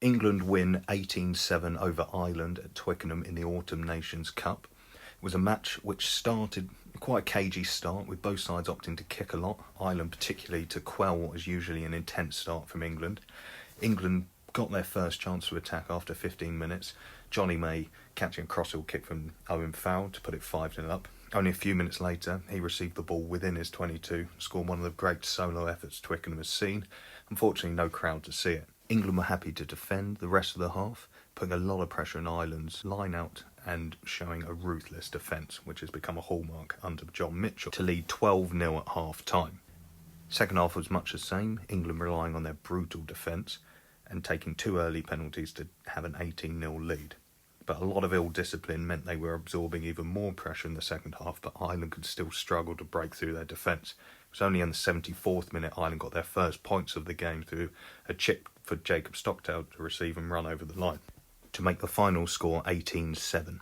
England win 18-7 over Ireland at Twickenham in the Autumn Nations Cup. It was a match which started quite a cagey start, with both sides opting to kick a lot, Ireland particularly to quell what was usually an intense start from England. England got their first chance to attack after 15 minutes, Johnny May catching a crossfield kick from Owen Farrell to put it 5-0 up. Only a few minutes later, he received the ball within his 22, scored one of the great solo efforts Twickenham has seen. Unfortunately, no crowd to see it. England were happy to defend the rest of the half, putting a lot of pressure on Ireland's line-out and showing a ruthless defence, which has become a hallmark under John Mitchell, to lead 12-0 at half-time. Second half was much the same, England relying on their brutal defence and taking 2 early penalties to have an 18-0 lead. But a lot of ill-discipline meant they were absorbing even more pressure in the second half, but Ireland could still struggle to break through their defence. It was only in the 74th minute Ireland got their first points of the game through a chip for Jacob Stockdale to receive and run over the line, to make the final score 18-7.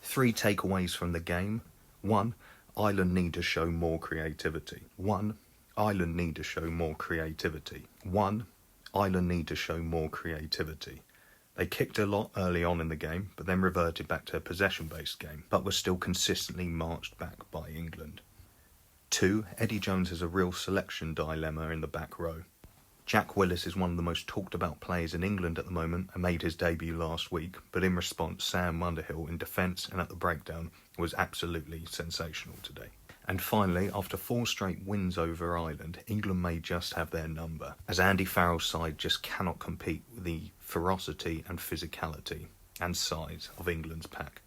3 takeaways from the game. 1. Ireland need to show more creativity. 1. Ireland need to show more creativity. 1. Ireland need to show more creativity. They kicked a lot early on in the game, but then reverted back to a possession-based game, but were still consistently marched back by England. 2. Eddie Jones has a real selection dilemma in the back row. Jack Willis is one of the most talked about players in England at the moment and made his debut last week, but in response, Sam Underhill in defence and at the breakdown was absolutely sensational today. And finally, after 4 straight wins over Ireland, England may just have their number, as Andy Farrell's side just cannot compete with the ferocity and physicality and size of England's pack.